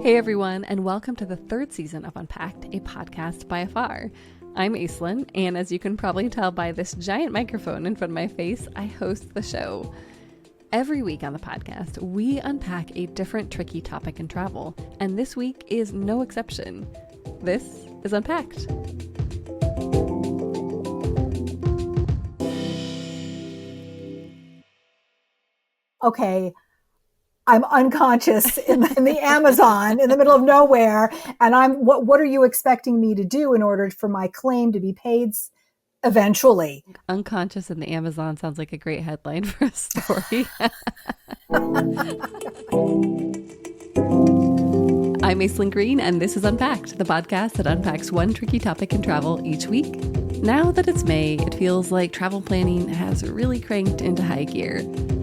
Hey everyone, and welcome to the third season of Unpacked, a podcast by Afar. I'm Aislinn, and as you can probably tell by this giant microphone in front of my face, I host the show. Every week on the podcast, we unpack a different tricky topic in travel, and this week is no exception. This is Unpacked. Okay, I'm unconscious in the Amazon in the middle of nowhere. And what are you expecting me to do in order for my claim to be paid eventually? Unconscious in the Amazon sounds like a great headline for a story. I'm Aislinn Green, and this is Unpacked, the podcast that unpacks one tricky topic in travel each week. Now that it's May, it feels like travel planning has really cranked into high gear.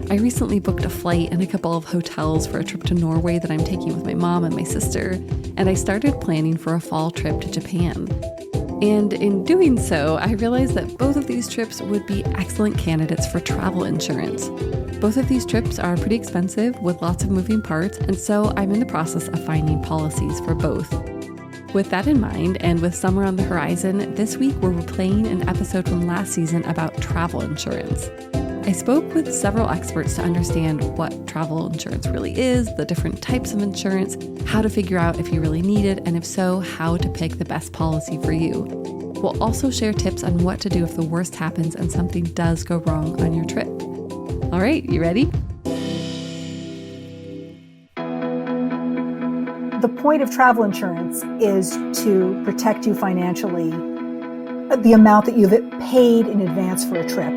I recently booked a flight and a couple of hotels for a trip to Norway that I'm taking with my mom and my sister, and I started planning for a fall trip to Japan. And in doing so, I realized that both of these trips would be excellent candidates for travel insurance. Both of these trips are pretty expensive with lots of moving parts, and so I'm in the process of finding policies for both. With that in mind, and with summer on the horizon, this week we're replaying an episode from last season about travel insurance. I spoke with several experts to understand what travel insurance really is, the different types of insurance, how to figure out if you really need it, and if so, how to pick the best policy for you. We'll also share tips on what to do if the worst happens and something does go wrong on your trip. All right, you ready? The point of travel insurance is to protect you financially, the amount that you've paid in advance for a trip.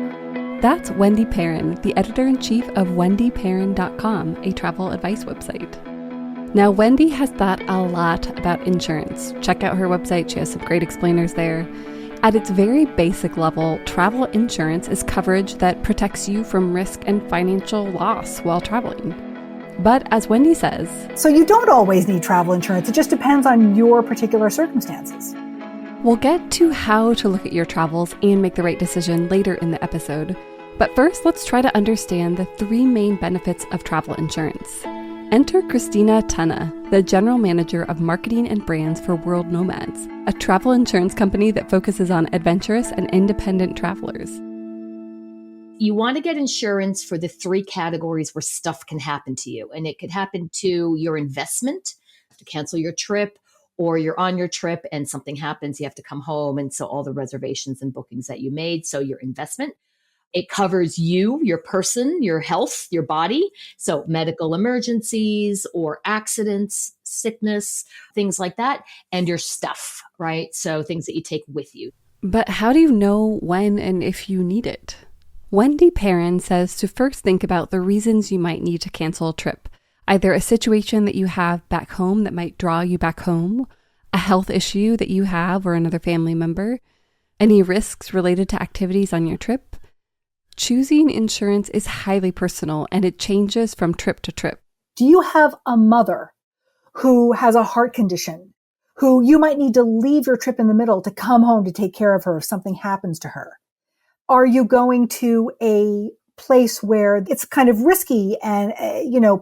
That's Wendy Perrin, the editor-in-chief of wendyperrin.com, a travel advice website. Now, Wendy has thought a lot about insurance. Check out her website. She has some great explainers there. At its very basic level, travel insurance is coverage that protects you from risk and financial loss while traveling. But as Wendy says, so you don't always need travel insurance. It just depends on your particular circumstances. We'll get to how to look at your travels and make the right decision later in the episode. But first, let's try to understand the three main benefits of travel insurance. Enter Christina Tunna, the general manager of marketing and brands for World Nomads, a travel insurance company that focuses on adventurous and independent travelers. You want to get insurance for the three categories where stuff can happen to you. And it could happen to your investment, you have to cancel your trip, or you're on your trip and something happens, you have to come home. And so all the reservations and bookings that you made, so your investment. It covers you, your person, your health, your body. So medical emergencies or accidents, sickness, things like that, and your stuff, right? So things that you take with you. But how do you know when and if you need it? Wendy Perrin says to first think about the reasons you might need to cancel a trip. Either a situation that you have back home that might draw you back home, a health issue that you have or another family member, any risks related to activities on your trip. Choosing insurance is highly personal and it changes from trip to trip. Do you have a mother who has a heart condition, who you might need to leave your trip in the middle to come home to take care of her if something happens to her? Are you going to a place where it's kind of risky and,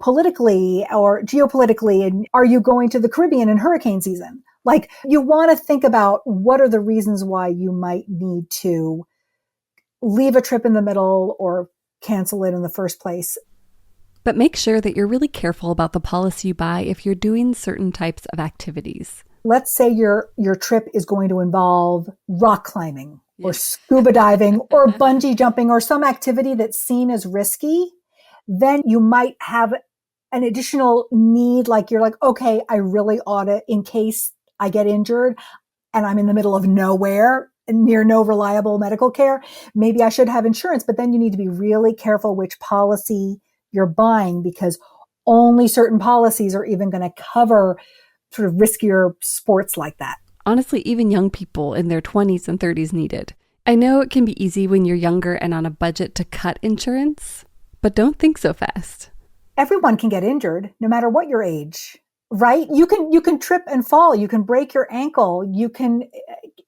politically or geopolitically? And are you going to the Caribbean in hurricane season? Like, you want to think about what are the reasons why you might need to leave a trip in the middle or cancel it in the first place. But make sure that you're really careful about the policy you buy if you're doing certain types of activities. Let's say your trip is going to involve rock climbing or scuba diving or bungee jumping or some activity that's seen as risky. Then you might have an additional need, like you're like, okay, I really ought to, in case I get injured and I'm in the middle of nowhere, near no reliable medical care, maybe I should have insurance. But then you need to be really careful which policy you're buying, because only certain policies are even going to cover sort of riskier sports like that. Honestly, even young people in their 20s and 30s need it. I know it can be easy when you're younger and on a budget to cut insurance, but don't think so fast. Everyone can get injured, no matter what your age, right? You can trip and fall. You can break your ankle.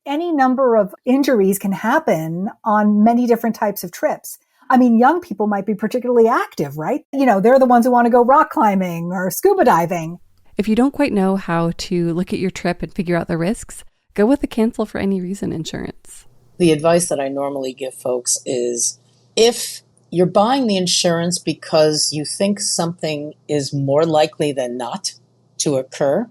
Any number of injuries can happen on many different types of trips. I mean, young people might be particularly active, right? They're the ones who want to go rock climbing or scuba diving. If you don't quite know how to look at your trip and figure out the risks, go with the cancel for any reason insurance. The advice that I normally give folks is if you're buying the insurance because you think something is more likely than not to occur,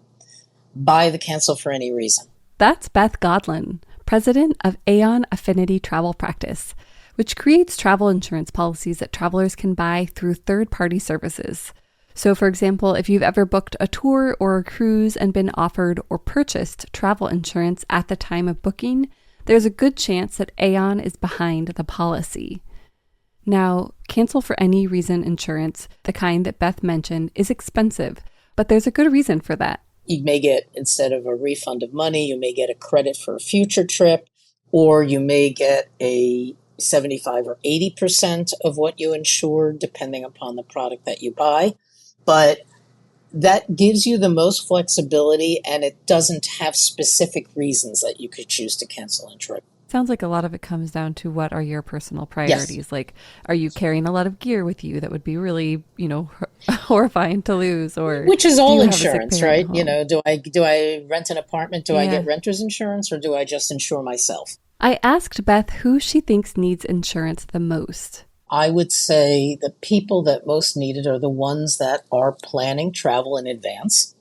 buy the cancel for any reason. That's Beth Godlin, president of Aon Affinity Travel Practice, which creates travel insurance policies that travelers can buy through third-party services. So, for example, if you've ever booked a tour or a cruise and been offered or purchased travel insurance at the time of booking, there's a good chance that Aon is behind the policy. Now, cancel for any reason insurance, the kind that Beth mentioned, is expensive, but there's a good reason for that. You may get, instead of a refund of money, you may get a credit for a future trip, or you may get a 75 or 80% of what you insured, depending upon the product that you buy. But that gives you the most flexibility, and it doesn't have specific reasons that you could choose to cancel a trip. Sounds like a lot of it comes down to what are your personal priorities. Yes. Like, are you carrying a lot of gear with you that would be really, horrifying to lose? Or which is do all you have a sick insurance, parent right? at home? Do I rent an apartment? Do I Yeah. get renter's insurance, or do I just insure myself? I asked Beth who she thinks needs insurance the most. I would say the people that most need it are the ones that are planning travel in advance.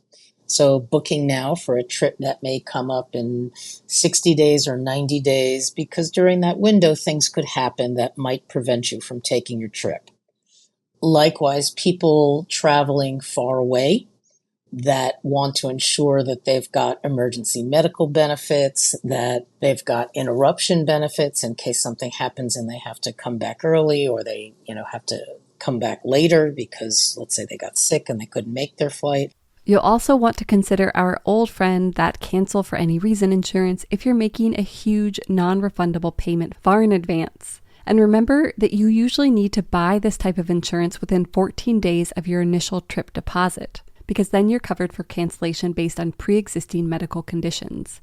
So booking now for a trip that may come up in 60 days or 90 days, because during that window, things could happen that might prevent you from taking your trip. Likewise, people traveling far away that want to ensure that they've got emergency medical benefits, that they've got interruption benefits in case something happens and they have to come back early, or they, have to come back later because, let's say, they got sick and they couldn't make their flight. You'll also want to consider our old friend that cancel for any reason insurance if you're making a huge non-refundable payment far in advance. And remember that you usually need to buy this type of insurance within 14 days of your initial trip deposit, because then you're covered for cancellation based on pre-existing medical conditions.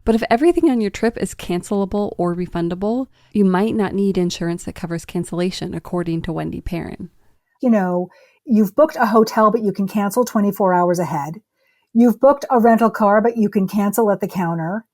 But if everything on your trip is cancelable or refundable, you might not need insurance that covers cancellation, according to Wendy Perrin. You've booked a hotel, but you can cancel 24 hours ahead. You've booked a rental car, but you can cancel at the counter.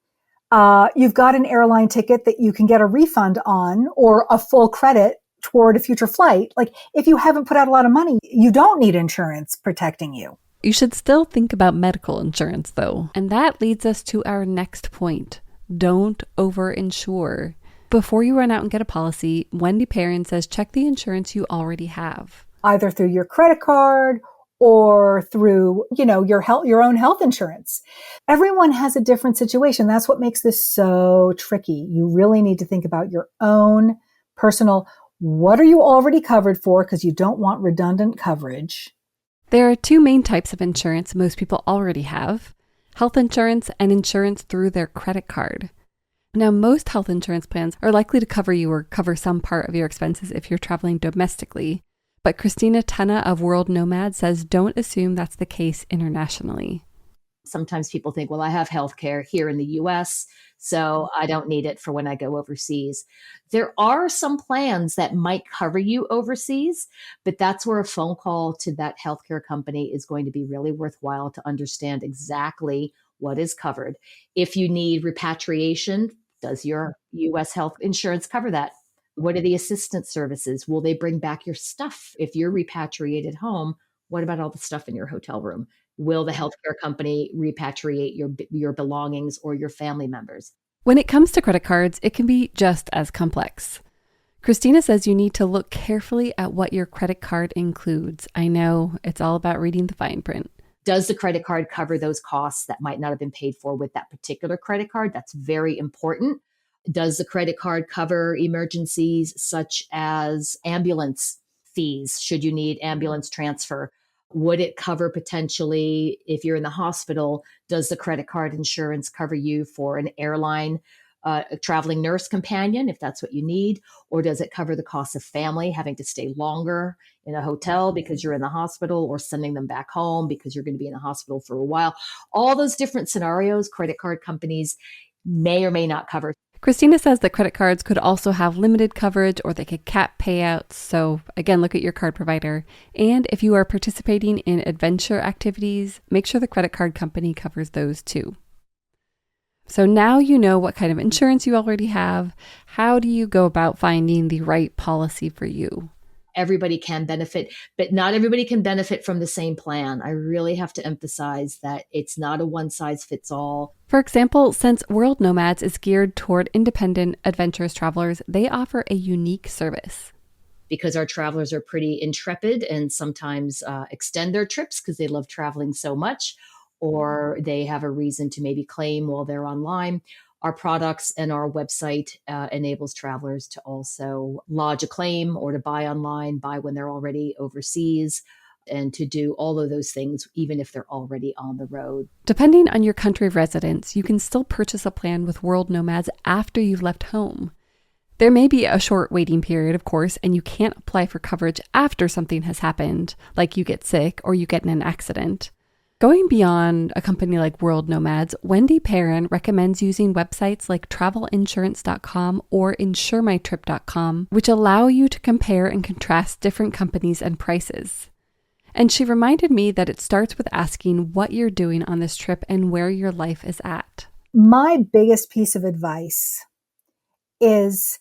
You've got an airline ticket that you can get a refund on or a full credit toward a future flight. Like, if you haven't put out a lot of money, you don't need insurance protecting you. You should still think about medical insurance, though. And that leads us to our next point. Don't over-insure. Before you run out and get a policy, Wendy Perrin says check the insurance you already have. Either through your credit card or through, your own health insurance. Everyone has a different situation. That's what makes this so tricky. You really need to think about your own personal, what are you already covered for? Because you don't want redundant coverage. There are two main types of insurance most people already have: health insurance and insurance through their credit card. Now, most health insurance plans are likely to cover you or cover some part of your expenses if you're traveling domestically. But Christina Tenna of World Nomad says don't assume that's the case internationally. Sometimes people think, well, I have healthcare here in the US, so I don't need it for when I go overseas. There are some plans that might cover you overseas, but that's where a phone call to that healthcare company is going to be really worthwhile to understand exactly what is covered. If you need repatriation, does your US health insurance cover that? What are the assistance services? Will they bring back your stuff? If you're repatriated home, what about all the stuff in your hotel room? Will the healthcare company repatriate your belongings or your family members? When it comes to credit cards, it can be just as complex. Christina says you need to look carefully at what your credit card includes. I know, it's all about reading the fine print. Does the credit card cover those costs that might not have been paid for with that particular credit card? That's very important. Does the credit card cover emergencies such as ambulance fees? Should you need ambulance transfer? Would it cover potentially if you're in the hospital? Does the credit card insurance cover you for an airline, a traveling nurse companion, if that's what you need? Or does it cover the cost of family having to stay longer in a hotel because you're in the hospital, or sending them back home because you're going to be in the hospital for a while? All those different scenarios, credit card companies may or may not cover. Christina says that credit cards could also have limited coverage or they could cap payouts. So again, look at your card provider. And if you are participating in adventure activities, make sure the credit card company covers those too. So now you know what kind of insurance you already have. How do you go about finding the right policy for you? Everybody can benefit, but not everybody can benefit from the same plan. I really have to emphasize that it's not a one size fits all. For example, since World Nomads is geared toward independent, adventurous travelers, they offer a unique service. Because our travelers are pretty intrepid and sometimes extend their trips because they love traveling so much, or they have a reason to maybe claim while they're online. Our products and our website enables travelers to also lodge a claim or to buy online, buy when they're already overseas, and to do all of those things, even if they're already on the road. Depending on your country of residence, you can still purchase a plan with World Nomads after you've left home. There may be a short waiting period, of course, and you can't apply for coverage after something has happened, like you get sick or you get in an accident. Going beyond a company like World Nomads, Wendy Perrin recommends using websites like travelinsurance.com or insuremytrip.com, which allow you to compare and contrast different companies and prices. And she reminded me that it starts with asking what you're doing on this trip and where your life is at. My biggest piece of advice is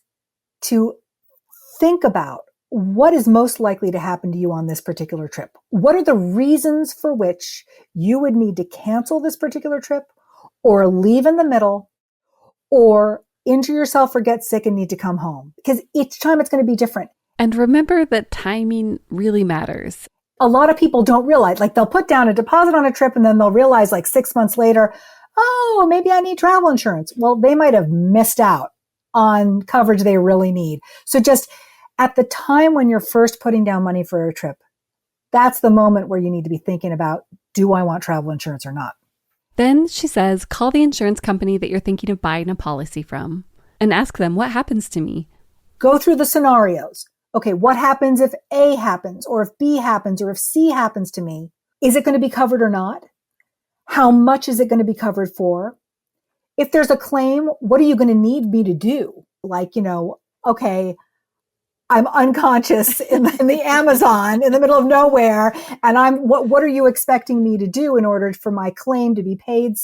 to think about what is most likely to happen to you on this particular trip. What are the reasons for which you would need to cancel this particular trip or leave in the middle or injure yourself or get sick and need to come home? Because each time it's going to be different. And remember that timing really matters. A lot of people don't realize, like they'll put down a deposit on a trip and then they'll realize like 6 months later, oh, maybe I need travel insurance. Well, they might have missed out on coverage they really need. So just at the time when you're first putting down money for a trip, that's the moment where you need to be thinking about, do I want travel insurance or not? Then she says, call the insurance company that you're thinking of buying a policy from and ask them, what happens to me? Go through the scenarios. Okay, what happens if A happens, or if B happens, or if C happens to me? Is it going to be covered or not? How much is it going to be covered for? If there's a claim, what are you going to need me to do? Like, okay, I'm unconscious in the Amazon in the middle of nowhere. And what are you expecting me to do in order for my claim to be paid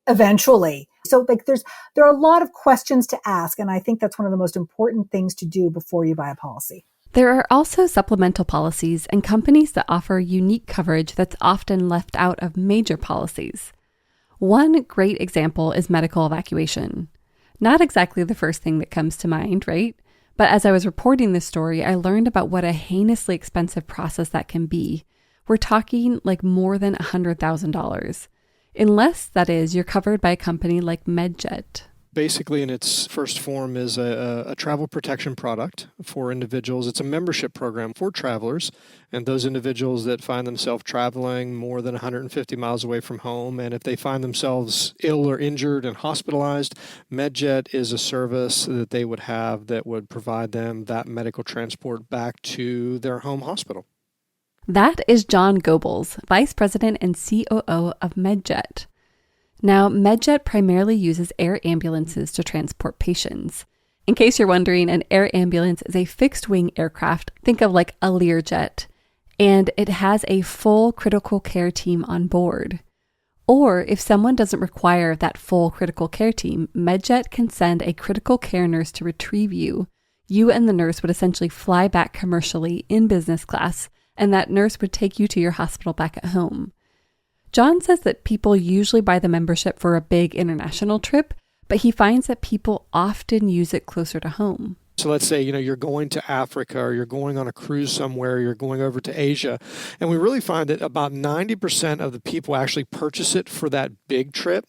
eventually? So like there are a lot of questions to ask. And I think that's one of the most important things to do before you buy a policy. There are also supplemental policies and companies that offer unique coverage that's often left out of major policies. One great example is medical evacuation. Not exactly the first thing that comes to mind, right? But as I was reporting this story, I learned about what a heinously expensive process that can be. We're talking like more than $100,000. Unless, that is, you're covered by a company like MedJet. Basically, in its first form, is a travel protection product for individuals. It's a membership program for travelers and those individuals that find themselves traveling more than 150 miles away from home. And if they find themselves ill or injured and hospitalized, MedJet is a service that they would have that would provide them that medical transport back to their home hospital. That is John Goebbels, Vice President and COO of MedJet. Now, MedJet primarily uses air ambulances to transport patients. In case you're wondering, an air ambulance is a fixed-wing aircraft. Think of like a Learjet. And it has a full critical care team on board. Or if someone doesn't require that full critical care team, MedJet can send a critical care nurse to retrieve you. You and the nurse would essentially fly back commercially in business class, and that nurse would take you to your hospital back at home. John says that people usually buy the membership for a big international trip, but he finds that people often use it closer to home. So let's say, you're going to Africa or you're going on a cruise somewhere, you're going over to Asia. And we really find that about 90% of the people actually purchase it for that big trip,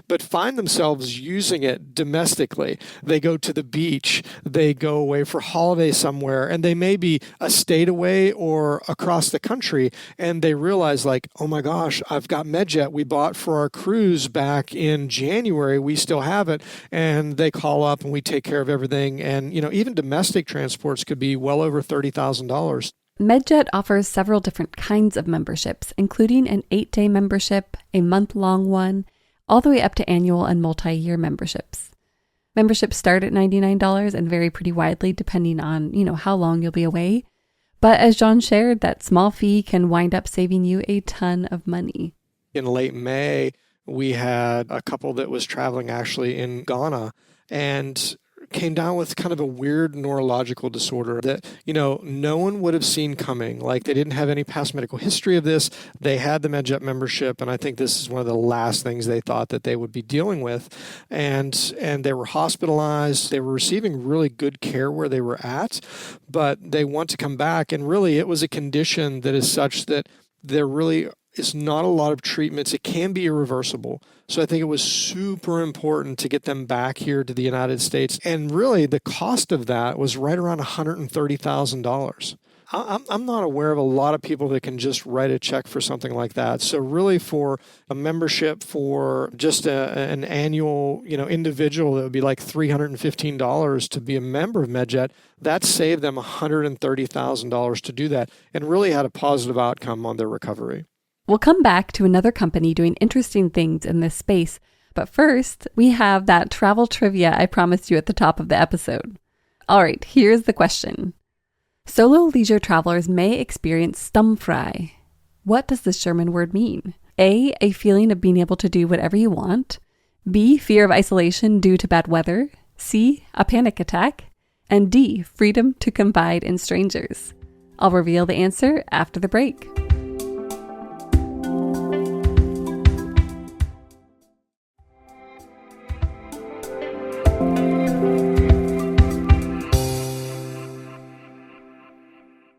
but find themselves using it domestically. They go to the beach, they go away for holiday somewhere, and they may be a state away or across the country, and they realize like, oh my gosh, I've got MedJet we bought for our cruise back in January. We still have it. And they call up and we take care of everything. And, even domestic transports could be well over $30,000. MedJet offers several different kinds of memberships, including an 8-day membership, a month-long one, all the way up to annual and multi-year memberships. Memberships start at $99 and vary pretty widely depending on, how long you'll be away. But as John shared, that small fee can wind up saving you a ton of money. In late May, we had a couple that was traveling actually in Ghana and came down with kind of a weird neurological disorder that, no one would have seen coming. Like, they didn't have any past medical history of this. They had the MedJet membership, and I think this is one of the last things they thought that they would be dealing with. And they were hospitalized. They were receiving really good care where they were at, but they want to come back. And really, it was a condition that is such that there really is not a lot of treatments. It can be irreversible. So I think it was super important to get them back here to the United States. And really, the cost of that was right around $130,000. I'm not aware of a lot of people that can just write a check for something like that. So really, for a membership for just an annual, individual, that would be like $315 to be a member of MedJet. That saved them $130,000 to do that, and really had a positive outcome on their recovery. We'll come back to another company doing interesting things in this space. But first, we have that travel trivia I promised you at the top of the episode. All right, here's the question. Solo leisure travelers may experience sturmfrei. What does this German word mean? A feeling of being able to do whatever you want. B, fear of isolation due to bad weather. C, a panic attack. And D, freedom to confide in strangers. I'll reveal the answer after the break.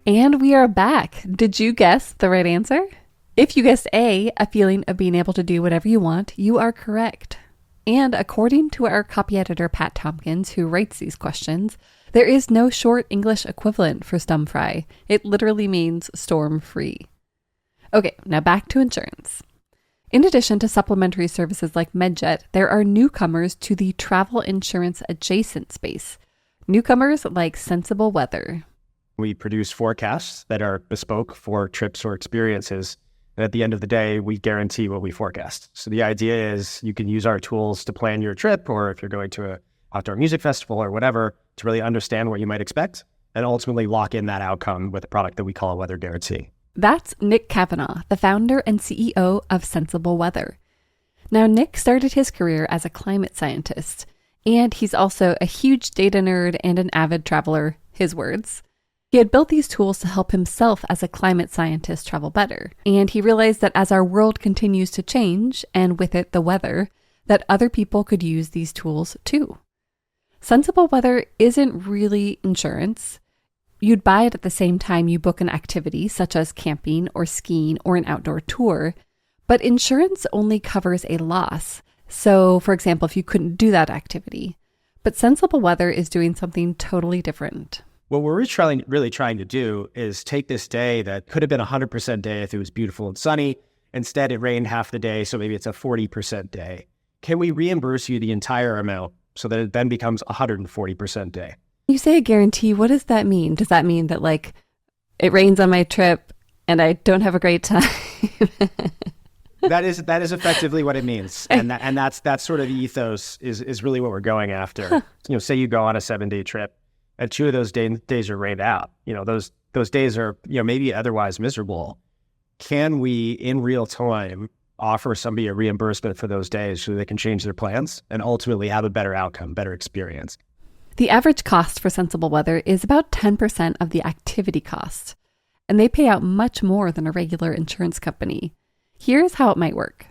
And we are back. Did you guess the right answer? If you guessed A, a feeling of being able to do whatever you want, you are correct. And according to our copy editor, Pat Tompkins, who writes these questions, there is no short English equivalent for sturmfrei. It literally means storm-free. Okay, now back to insurance. In addition to supplementary services like MedJet, there are newcomers to the travel insurance adjacent space. Newcomers like Sensible Weather. We produce forecasts that are bespoke for trips or experiences. And at the end of the day, we guarantee what we forecast. So the idea is you can use our tools to plan your trip, or if you're going to an outdoor music festival or whatever, to really understand what you might expect and ultimately lock in that outcome with a product that we call a weather guarantee. That's Nick Kavanagh, the founder and CEO of Sensible Weather. Now, Nick started his career as a climate scientist, and he's also a huge data nerd and an avid traveler, his words. He had built these tools to help himself as a climate scientist travel better, and he realized that as our world continues to change, and with it the weather, that other people could use these tools too. Sensible Weather isn't really insurance. You'd buy it at the same time you book an activity, such as camping or skiing or an outdoor tour, but insurance only covers a loss. So, for example, if you couldn't do that activity. But Sensible Weather is doing something totally different. What we're really trying to do is take this day that could have been a 100% day if it was beautiful and sunny. Instead, it rained half the day, so maybe it's a 40% day. Can we reimburse you the entire amount so that it then becomes a 140% day? You say a guarantee, what does that mean? Does that mean that, like, it rains on my trip and I don't have a great time? That is effectively what it means. And that's sort of the ethos is really what we're going after. Say you go on a 7-day trip. And 2 of those days are rained out. Those days are, maybe otherwise miserable. Can we, in real time, offer somebody a reimbursement for those days so they can change their plans and ultimately have a better outcome, better experience? The average cost for Sensible Weather is about 10% of the activity cost, and they pay out much more than a regular insurance company. Here's how it might work.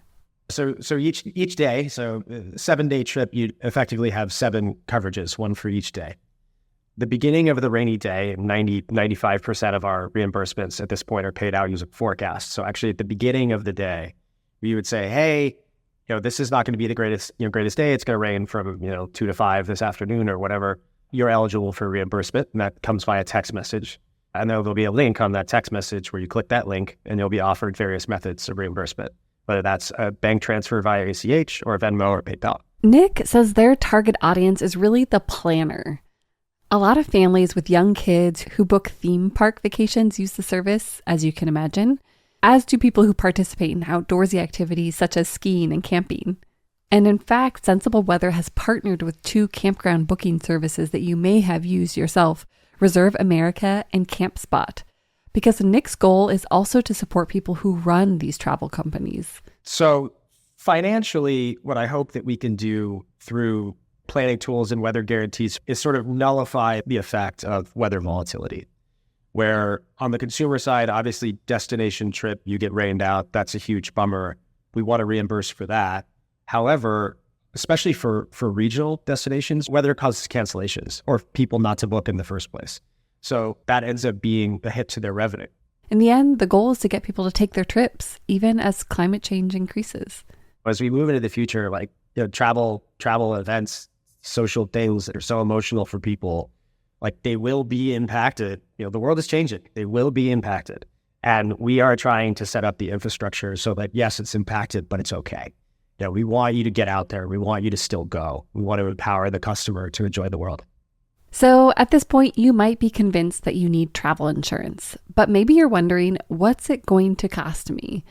So each day, so 7-day trip, you effectively have 7 coverages, one for each day. The beginning of the rainy day, 95% of our reimbursements at this point are paid out using forecasts. So actually at the beginning of the day, we would say, hey, this is not going to be the greatest day. It's going to rain from, 2 to 5 this afternoon or whatever. You're eligible for reimbursement, and that comes via text message. And there'll be a link on that text message where you click that link and you'll be offered various methods of reimbursement, whether that's a bank transfer via ACH or Venmo or PayPal. Nick says their target audience is really the planner. A lot of families with young kids who book theme park vacations use the service, as you can imagine, as do people who participate in outdoorsy activities such as skiing and camping. And in fact, Sensible Weather has partnered with 2 campground booking services that you may have used yourself, Reserve America and CampSpot, because Nick's goal is also to support people who run these travel companies. So financially, what I hope that we can do through planning tools and weather guarantees is sort of nullify the effect of weather volatility. Where on the consumer side, obviously destination trip, you get rained out. That's a huge bummer. We want to reimburse for that. However, especially for regional destinations, weather causes cancellations or people not to book in the first place. So that ends up being a hit to their revenue. In the end, the goal is to get people to take their trips, even as climate change increases. As we move into the future, like travel events, social things that are so emotional for people, like they will be impacted. The world is changing. They will be impacted. And we are trying to set up the infrastructure so that, yes, it's impacted, but it's okay. We want you to get out there. We want you to still go. We want to empower the customer to enjoy the world. So at this point, you might be convinced that you need travel insurance, but maybe you're wondering, what's it going to cost me?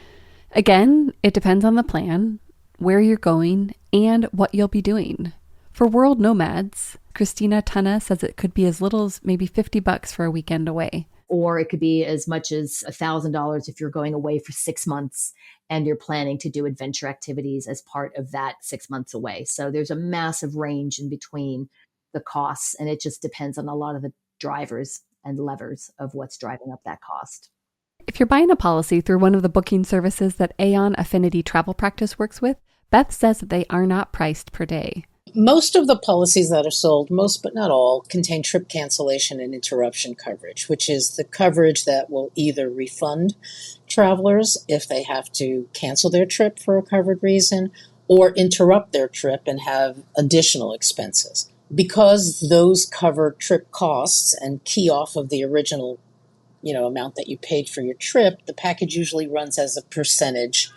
Again, it depends on the plan, where you're going, and what you'll be doing. For world nomads, Christina Tunna says it could be as little as maybe $50 for a weekend away. Or it could be as much as $1,000 if you're going away for 6 months and you're planning to do adventure activities as part of that 6 months away. So there's a massive range in between the costs, and it just depends on a lot of the drivers and levers of what's driving up that cost. If you're buying a policy through one of the booking services that Aon Affinity Travel Practice works with, Beth says that they are not priced per day. Most of the policies that are sold, most but not all, contain trip cancellation and interruption coverage, which is the coverage that will either refund travelers if they have to cancel their trip for a covered reason or interrupt their trip and have additional expenses. Because those cover trip costs and key off of the original amount that you paid for your trip, the package usually runs as a percentage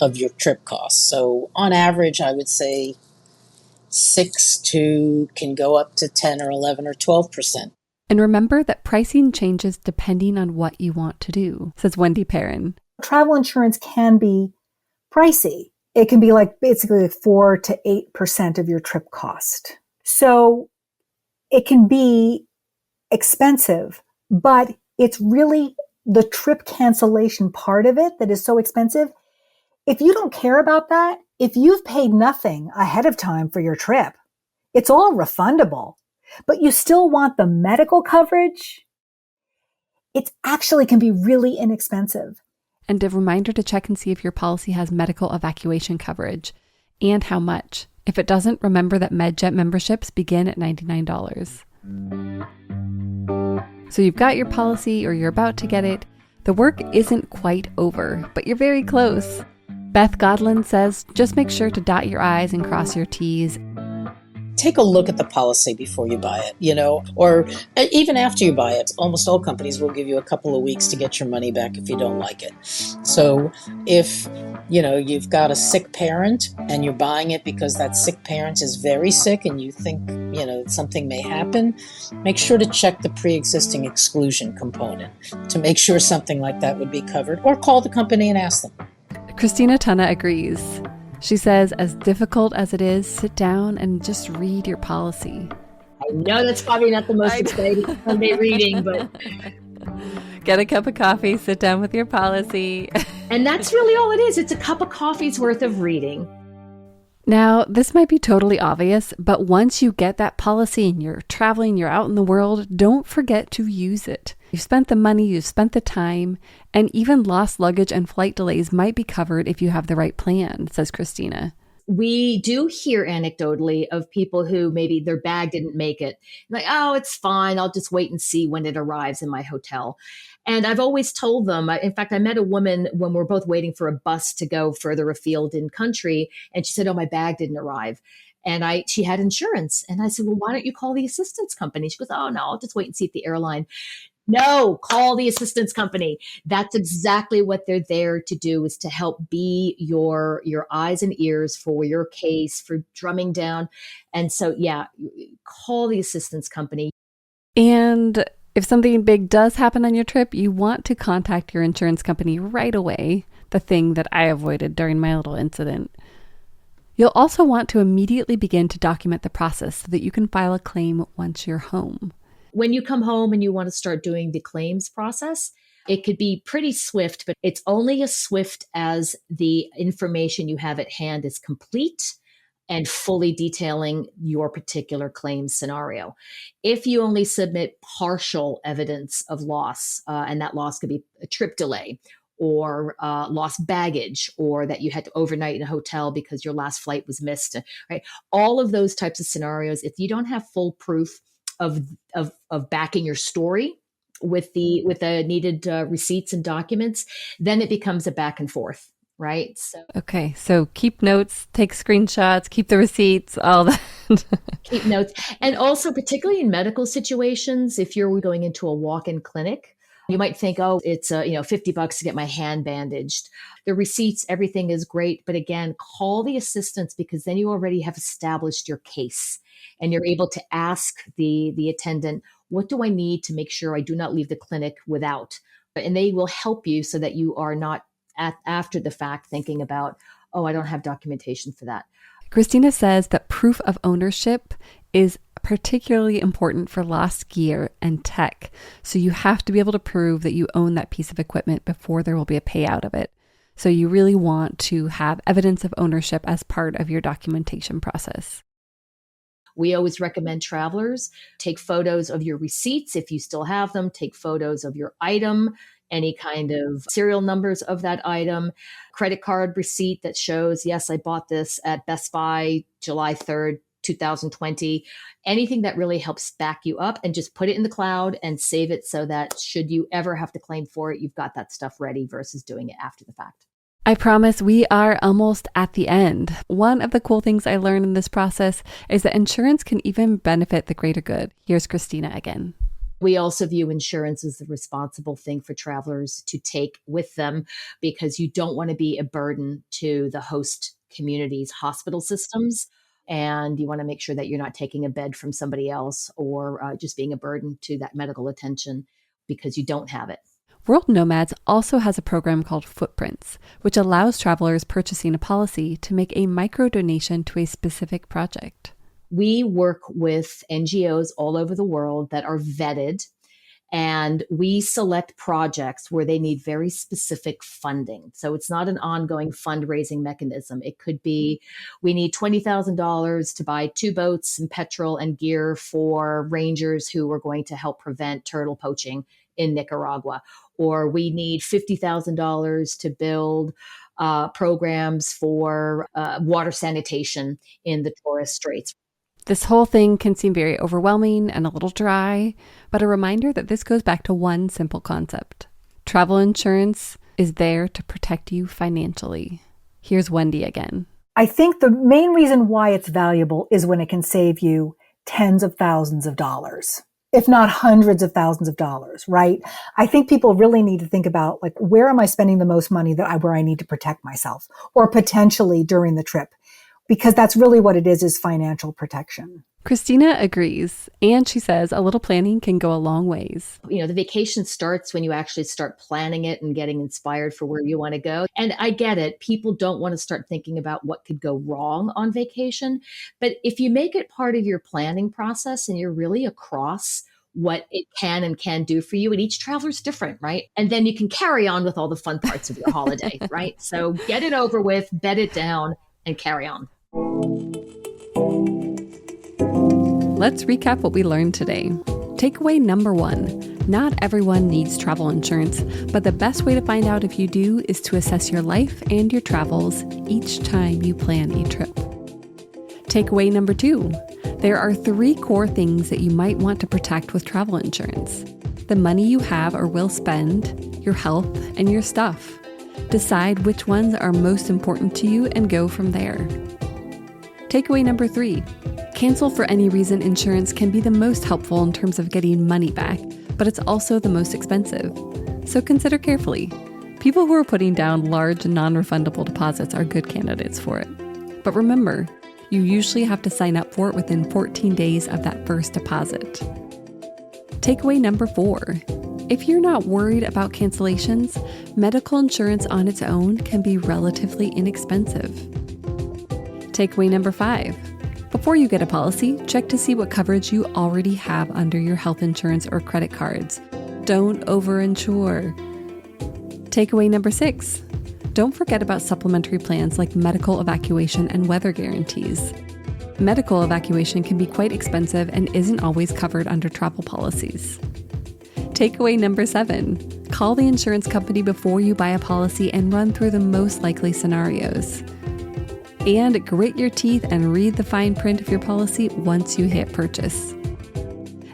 of your trip costs. So on average, I would say 6 to can go up to 10 or 11 or 12%. And remember that pricing changes depending on what you want to do, says Wendy Perrin. Travel insurance can be pricey. It can be basically 4 to 8% of your trip cost. So it can be expensive, but it's really the trip cancellation part of it that is so expensive. If you don't care about that, if you've paid nothing ahead of time for your trip, it's all refundable, but you still want the medical coverage, it actually can be really inexpensive. And a reminder to check and see if your policy has medical evacuation coverage and how much. If it doesn't, remember that MedJet memberships begin at $99. So you've got your policy or you're about to get it. The work isn't quite over, but you're very close. Beth Godlin says, just make sure to dot your I's and cross your T's. Take a look at the policy before you buy it, or even after you buy it. Almost all companies will give you a couple of weeks to get your money back if you don't like it. So if, you've got a sick parent and you're buying it because that sick parent is very sick and you think, something may happen, make sure to check the pre-existing exclusion component to make sure something like that would be covered, or call the company and ask them. Christina Tunna agrees. She says, as difficult as it is, sit down and just read your policy. I know that's probably not the most exciting Sunday reading, but... Get a cup of coffee, sit down with your policy. And that's really all it is. It's a cup of coffee's worth of reading. Now, this might be totally obvious, but once you get that policy and you're traveling, you're out in the world, don't forget to use it. You've spent the money, you've spent the time, and even lost luggage and flight delays might be covered if you have the right plan, says Christina. We do hear anecdotally of people who maybe their bag didn't make it. Like, oh, it's fine. I'll just wait and see when it arrives in my hotel. And I've always told them, in fact, I met a woman when we're both waiting for a bus to go further afield in country. And she said, oh, my bag didn't arrive. And she had insurance. And I said, well, why don't you call the assistance company? She goes, oh, no, I'll just wait and see at the airline. No, call the assistance company. That's exactly what they're there to do, is to help be your eyes and ears for your case, for drumming down. And so, yeah, call the assistance company. And if something big does happen on your trip, you want to contact your insurance company right away, the thing that I avoided during my little incident. You'll also want to immediately begin to document the process so that you can file a claim once you're home. When you come home and you want to start doing the claims process, it could be pretty swift, but it's only as swift as the information you have at hand is complete and fully detailing your particular claim scenario. If you only submit partial evidence of loss, and that loss could be a trip delay or lost baggage, or that you had to overnight in a hotel because your last flight was missed, right? All of those types of scenarios, if you don't have full proof of backing your story with the needed receipts and documents, then it becomes a back and forth, right? Okay, so keep notes, take screenshots, keep the receipts, all that. Keep notes. And also, particularly in medical situations, if you're going into a walk-in clinic, you might think, oh, it's $50 to get my hand bandaged. The receipts, everything is great. But again, call the assistants, because then you already have established your case and you're able to ask the attendant, what do I need to make sure I do not leave the clinic without? And they will help you so that you are not after the fact thinking about, oh, I don't have documentation for that. Christina says that proof of ownership is particularly important for lost gear and tech. So you have to be able to prove that you own that piece of equipment before there will be a payout of it. So you really want to have evidence of ownership as part of your documentation process. We always recommend travelers take photos of your receipts if you still have them, take photos of your item, any kind of serial numbers of that item, credit card receipt that shows, yes, I bought this at Best Buy July 3rd, 2020, anything that really helps back you up, and just put it in the cloud and save it so that should you ever have to claim for it, you've got that stuff ready versus doing it after the fact. I promise we are almost at the end. One of the cool things I learned in this process is that insurance can even benefit the greater good. Here's Christina again. We also view insurance as the responsible thing for travelers to take with them, because you don't want to be a burden to the host community's hospital systems. And you want to make sure that you're not taking a bed from somebody else or just being a burden to that medical attention because you don't have it. World Nomads also has a program called Footprints, which allows travelers purchasing a policy to make a micro donation to a specific project. We work with NGOs all over the world that are vetted, and we select projects where they need very specific funding. So it's not an ongoing fundraising mechanism. It could be, we need $20,000 to buy 2 boats and petrol and gear for rangers who are going to help prevent turtle poaching in Nicaragua. Or we need $50,000 to build programs for water sanitation in the Torres Straits. This whole thing can seem very overwhelming and a little dry, but a reminder that this goes back to one simple concept. Travel insurance is there to protect you financially. Here's Wendy again. I think the main reason why it's valuable is when it can save you tens of thousands of dollars, if not hundreds of thousands of dollars, right? I think people really need to think about, like, where am I spending the most money where I need to protect myself, or potentially during the trip? Because that's really what it is financial protection. Christina agrees, and she says a little planning can go a long ways. The vacation starts when you actually start planning it and getting inspired for where you want to go. And I get it. People don't want to start thinking about what could go wrong on vacation. But if you make it part of your planning process and you're really across what it can and can do for you, and each traveler's different, right? And then you can carry on with all the fun parts of your holiday, right? So get it over with, bed it down, and carry on. Let's recap what we learned today. Takeaway number 1, not everyone needs travel insurance, but the best way to find out if you do is to assess your life and your travels each time you plan a trip. Takeaway number 2, there are 3 core things that you might want to protect with travel insurance: the money you have or will spend, your health, and your stuff. Decide which ones are most important to you and go from there. Takeaway number 3, cancel for any reason insurance can be the most helpful in terms of getting money back, but it's also the most expensive. So consider carefully. People who are putting down large non-refundable deposits are good candidates for it. But remember, you usually have to sign up for it within 14 days of that first deposit. Takeaway number 4, if you're not worried about cancellations, medical insurance on its own can be relatively inexpensive. Takeaway number 5. Before you get a policy, check to see what coverage you already have under your health insurance or credit cards. Don't overinsure. Takeaway number 6. Don't forget about supplementary plans like medical evacuation and weather guarantees. Medical evacuation can be quite expensive and isn't always covered under travel policies. Takeaway number 7. Call the insurance company before you buy a policy and run through the most likely scenarios. And grit your teeth and read the fine print of your policy once you hit purchase.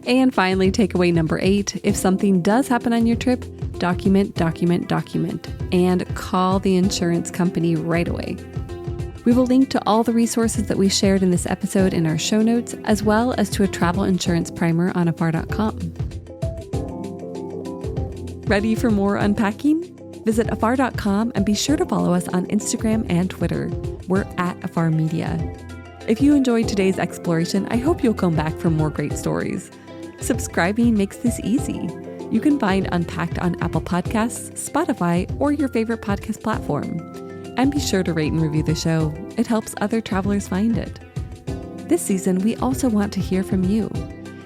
And finally, takeaway number 8. If something does happen on your trip, document, and call the insurance company right away. We will link to all the resources that we shared in this episode in our show notes, as well as to a travel insurance primer on afar.com. Ready for more unpacking? Visit afar.com and be sure to follow us on Instagram and Twitter. We're at Afar Media. If you enjoyed today's exploration, I hope you'll come back for more great stories. Subscribing makes this easy. You can find Unpacked on Apple Podcasts, Spotify, or your favorite podcast platform. And be sure to rate and review the show. It helps other travelers find it. This season, we also want to hear from you.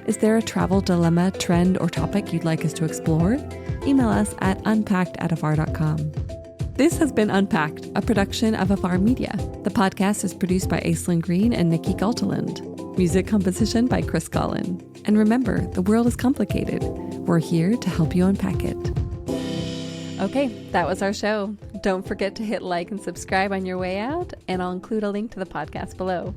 Is there a travel dilemma, trend, or topic you'd like us to explore? Email us at unpacked@afar.com. This has been Unpacked, a production of Afar Media. The podcast is produced by Aislinn Green and Nikki Galteland. Music composition by Chris Collin. And remember, the world is complicated. We're here to help you unpack it. Okay, that was our show. Don't forget to hit like and subscribe on your way out, and I'll include a link to the podcast below.